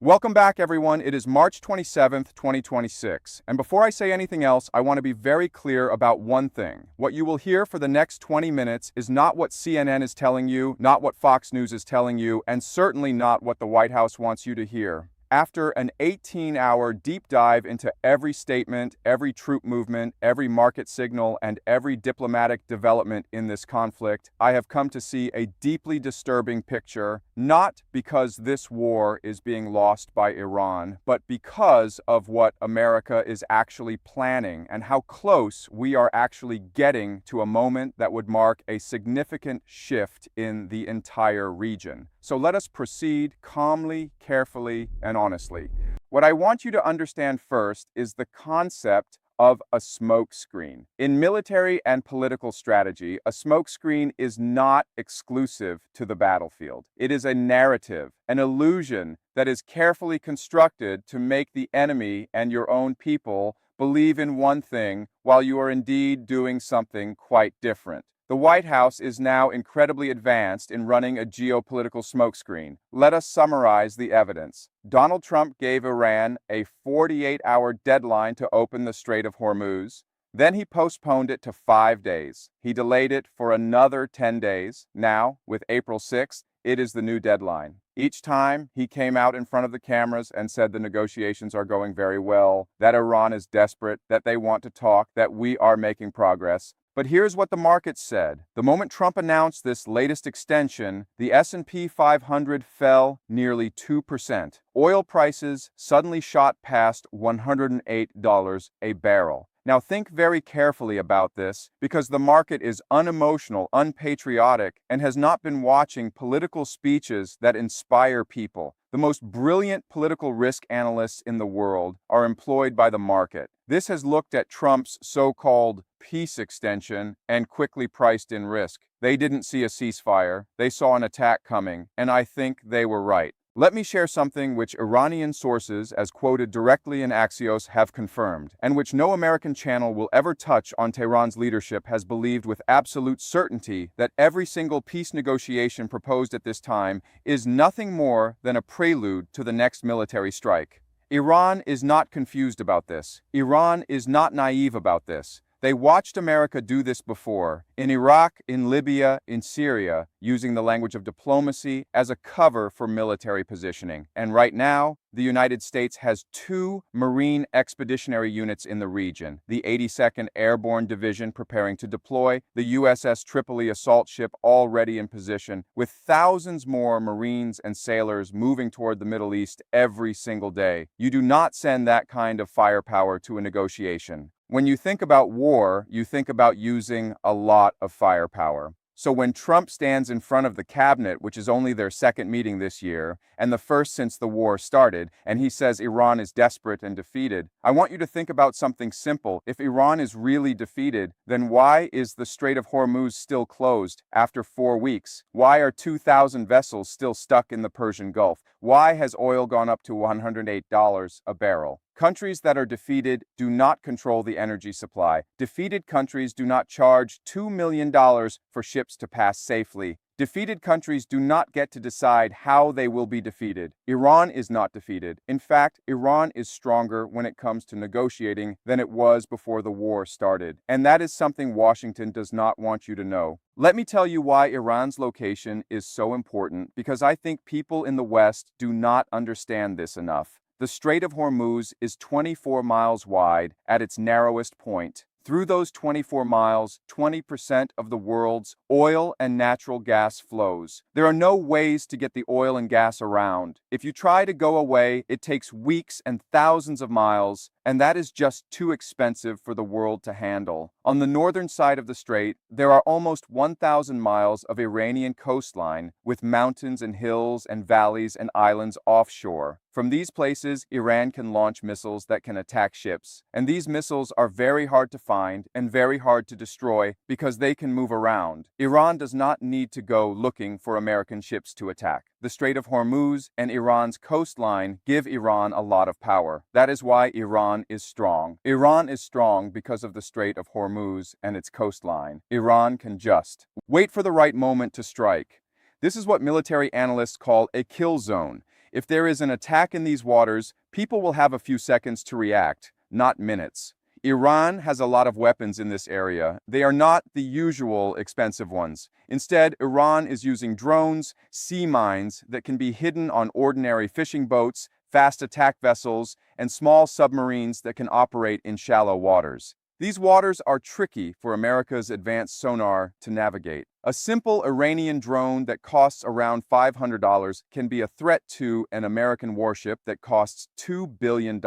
Welcome back, everyone. It is March 27th, 2026. And before I say anything else, I want to be very clear about one thing. What you will hear for the next 20 minutes is not what CNN is telling you, not what Fox News is telling you, and certainly not what the White House wants you to hear. After an 18-hour deep dive into every statement, every troop movement, every market signal, and every diplomatic development in this conflict, I have come to see a deeply disturbing picture, not because this war is being lost by Iran, but because of what America is actually planning and how close we are actually getting to a moment that would mark a significant shift in the entire region. So let us proceed calmly, carefully, and honestly. What I want you to understand first is the concept of a smokescreen. In military and political strategy, a smokescreen is not exclusive to the battlefield. It is a narrative, an illusion that is carefully constructed to make the enemy and your own people believe in one thing while you are indeed doing something quite different. The White House is now incredibly advanced in running a geopolitical smokescreen. Let us summarize the evidence. Donald Trump gave Iran a 48-hour deadline to open the Strait of Hormuz. Then he postponed it to 5 days. He delayed it for another 10 days. Now, with April 6th, it is the new deadline. Each time, he came out in front of the cameras and said the negotiations are going very well, that Iran is desperate, that they want to talk, that we are making progress. But here's what the market said. The moment Trump announced this latest extension, the S&P 500 fell nearly 2%. Oil prices suddenly shot past $108 a barrel. Now think very carefully about this, because the market is unemotional, unpatriotic, and has not been watching political speeches that inspire people. The most brilliant political risk analysts in the world are employed by the market. This has looked at Trump's so-called peace extension and quickly priced in risk. They didn't see a ceasefire, they saw an attack coming, and I think they were right. Let me share something which Iranian sources, as quoted directly in Axios, have confirmed, and which no American channel will ever touch on. Tehran's leadership has believed with absolute certainty that every single peace negotiation proposed at this time is nothing more than a prelude to the next military strike. Iran is not confused about this. Iran is not naive about this. They watched America do this before, in Iraq, in Libya, in Syria, using the language of diplomacy as a cover for military positioning. And right now, the United States has 2 Marine expeditionary units in the region, the 82nd Airborne Division preparing to deploy, the USS Tripoli assault ship already in position, with thousands more Marines and sailors moving toward the Middle East every single day. You do not send that kind of firepower to a negotiation. When you think about war, you think about using a lot of firepower. So when Trump stands in front of the cabinet, which is only their second meeting this year, and the first since the war started, and he says Iran is desperate and defeated, I want you to think about something simple. If Iran is really defeated, then why is the Strait of Hormuz still closed after 4 weeks? Why are 2,000 vessels still stuck in the Persian Gulf? Why has oil gone up to $108 a barrel? Countries that are defeated do not control the energy supply. Defeated countries do not charge $2 million for ships to pass safely. Defeated countries do not get to decide how they will be defeated. Iran is not defeated. In fact, Iran is stronger when it comes to negotiating than it was before the war started. And that is something Washington does not want you to know. Let me tell you why Iran's location is so important, because I think people in the West do not understand this enough. The Strait of Hormuz is 24 miles wide at its narrowest point. Through those 24 miles, 20% of the world's oil and natural gas flows. There are no ways to get the oil and gas around. If you try to go away, it takes weeks and thousands of miles, and that is just too expensive for the world to handle. On the northern side of the strait, there are almost 1,000 miles of Iranian coastline with mountains and hills and valleys and islands offshore. From these places, Iran can launch missiles that can attack ships, and these missiles are very hard to find and very hard to destroy because they can move around. Iran does not need to go looking for American ships to attack. The Strait of Hormuz and Iran's coastline give Iran a lot of power. That is why Iran is strong. Iran is strong because of the Strait of Hormuz and its coastline. Iran can just wait for the right moment to strike. This is what military analysts call a kill zone. If there is an attack in these waters, people will have a few seconds to react, not minutes. Iran has a lot of weapons in this area. They are not the usual expensive ones. Instead, Iran is using drones, sea mines that can be hidden on ordinary fishing boats, fast attack vessels, and small submarines that can operate in shallow waters. These waters are tricky for America's advanced sonar to navigate. A simple Iranian drone that costs around $500 can be a threat to an American warship that costs $2 billion.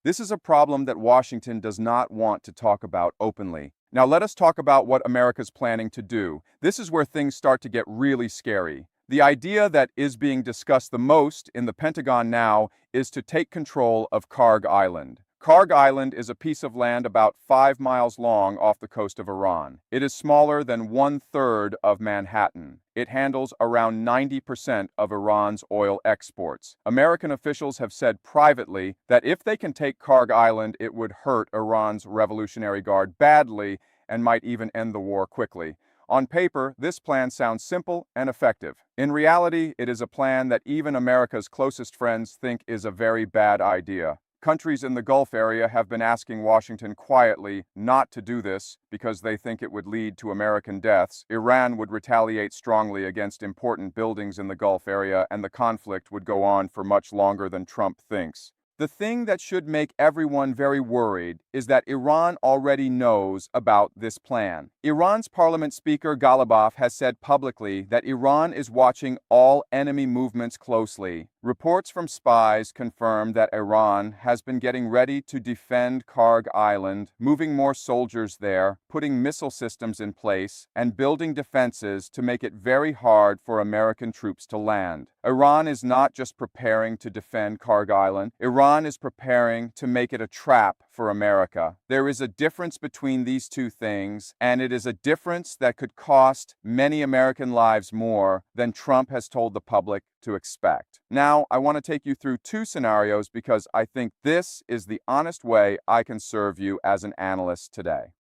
This is a problem that Washington does not want to talk about openly. Now let us talk about what America's planning to do. This is where things start to get really scary. The idea that is being discussed the most in the Pentagon now is to take control of Karg Island. Karg Island is a piece of land about 5 miles long off the coast of Iran. It is smaller than 1/3 of Manhattan. It handles around 90% of Iran's oil exports. American officials have said privately that if they can take Karg Island, it would hurt Iran's Revolutionary Guard badly and might even end the war quickly. On paper, this plan sounds simple and effective. In reality, it is a plan that even America's closest friends think is a very bad idea. Countries in the Gulf area have been asking Washington quietly not to do this because they think it would lead to American deaths. Iran would retaliate strongly against important buildings in the Gulf area, and the conflict would go on for much longer than Trump thinks. The thing that should make everyone very worried is that Iran already knows about this plan. Iran's parliament speaker Ghalibaf has said publicly that Iran is watching all enemy movements closely. Reports from spies confirm that Iran has been getting ready to defend Karg Island, moving more soldiers there, putting missile systems in place, and building defenses to make it very hard for American troops to land. Iran is not just preparing to defend Karg Island. Iran is preparing to make it a trap for America. There is a difference between these two things, and it is a difference that could cost many American lives more than Trump has told the public to expect. Now, I want to take you through two scenarios because I think this is the honest way I can serve you as an analyst today.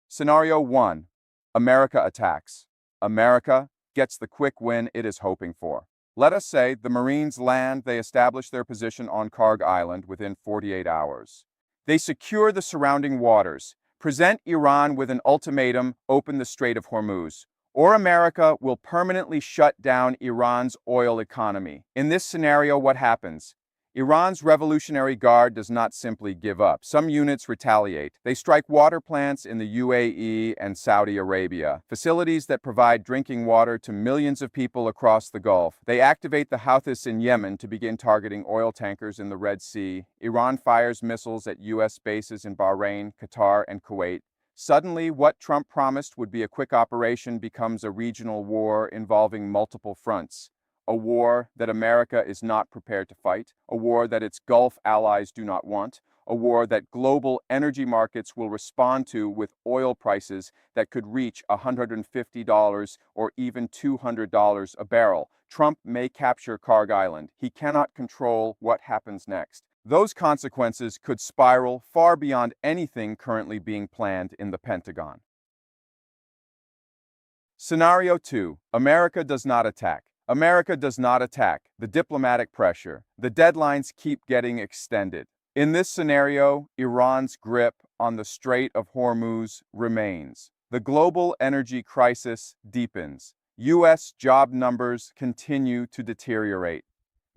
Scenario 1. America attacks. America gets the quick win it is hoping for. Let us say the Marines land, they establish their position on Karg Island within 48 hours. They secure the surrounding waters, present Iran with an ultimatum, open the Strait of Hormuz, or America will permanently shut down Iran's oil economy. In this scenario, what happens? Iran's Revolutionary Guard does not simply give up. Some units retaliate. They strike water plants in the UAE and Saudi Arabia, facilities that provide drinking water to millions of people across the Gulf. They activate the Houthis in Yemen to begin targeting oil tankers in the Red Sea. Iran fires missiles at U.S. bases in Bahrain, Qatar, and Kuwait. Suddenly, what Trump promised would be a quick operation becomes a regional war involving multiple fronts. A war that America is not prepared to fight, a war that its Gulf allies do not want, a war that global energy markets will respond to with oil prices that could reach $150 or even $200 a barrel. Trump may capture Karg Island. He cannot control what happens next. Those consequences could spiral far beyond anything currently being planned in the Pentagon. Scenario 2. America does not attack. America does not attack. The diplomatic pressure. The deadlines keep getting extended. In this scenario, Iran's grip on the Strait of Hormuz remains. The global energy crisis deepens. U.S. job numbers continue to deteriorate.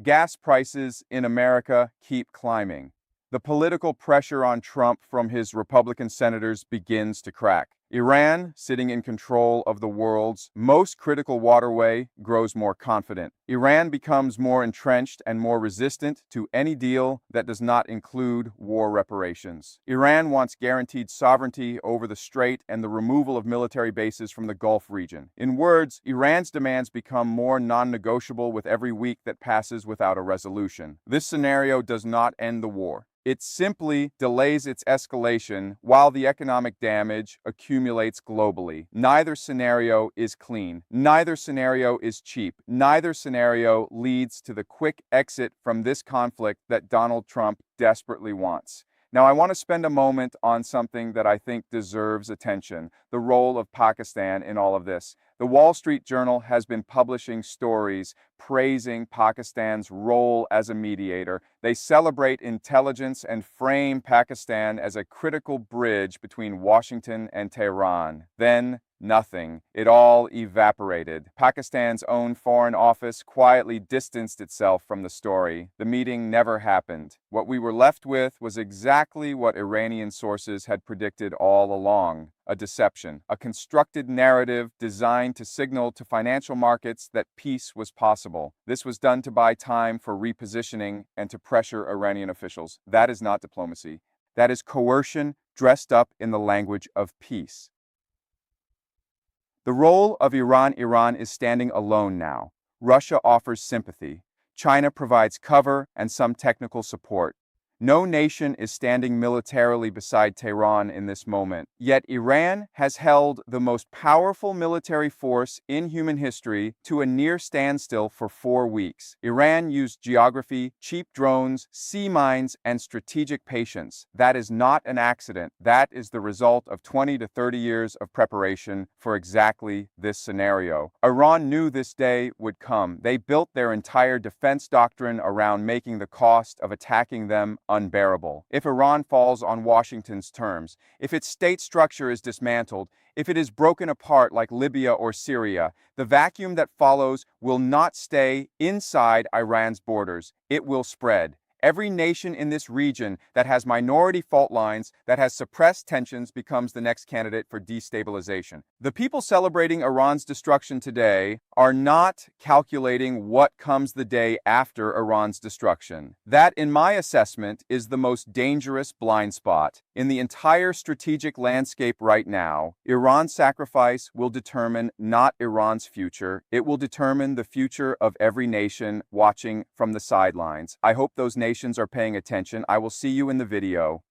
Gas prices in America keep climbing. The political pressure on Trump from his Republican senators begins to crack. Iran, sitting in control of the world's most critical waterway, grows more confident. Iran becomes more entrenched and more resistant to any deal that does not include war reparations. Iran wants guaranteed sovereignty over the strait and the removal of military bases from the Gulf region. In words, Iran's demands become more non-negotiable with every week that passes without a resolution. This scenario does not end the war. It simply delays its escalation while the economic damage accumulates globally. Neither scenario is clean. Neither scenario is cheap. Neither scenario leads to the quick exit from this conflict that Donald Trump desperately wants. Now, I want to spend a moment on something that I think deserves attention, the role of Pakistan in all of this. The Wall Street Journal has been publishing stories praising Pakistan's role as a mediator. They celebrate intelligence and frame Pakistan as a critical bridge between Washington and Tehran. Then, nothing. It all evaporated. Pakistan's own foreign office quietly distanced itself from the story. The meeting never happened. What we were left with was exactly what Iranian sources had predicted all along. A deception, a constructed narrative designed to signal to financial markets that peace was possible. This was done to buy time for repositioning and to pressure Iranian officials. That is not diplomacy. That is coercion dressed up in the language of peace. The role of Iran is standing alone now. Russia offers sympathy. China provides cover and some technical support. No nation is standing militarily beside Tehran in this moment. Yet Iran has held the most powerful military force in human history to a near standstill for 4 weeks. Iran used geography, cheap drones, sea mines, and strategic patience. That is not an accident. That is the result of 20 to 30 years of preparation for exactly this scenario. Iran knew this day would come. They built their entire defense doctrine around making the cost of attacking them unbearable. If Iran falls on Washington's terms, if its state structure is dismantled, if it is broken apart like Libya or Syria, the vacuum that follows will not stay inside Iran's borders. It will spread. Every nation in this region that has minority fault lines, that has suppressed tensions, becomes the next candidate for destabilization. The people celebrating Iran's destruction today are not calculating what comes the day after Iran's destruction. That, in my assessment, is the most dangerous blind spot. In the entire strategic landscape right now, Iran's sacrifice will determine not Iran's future. It will determine the future of every nation watching from the sidelines. I hope those nations are paying attention. I will see you in the video.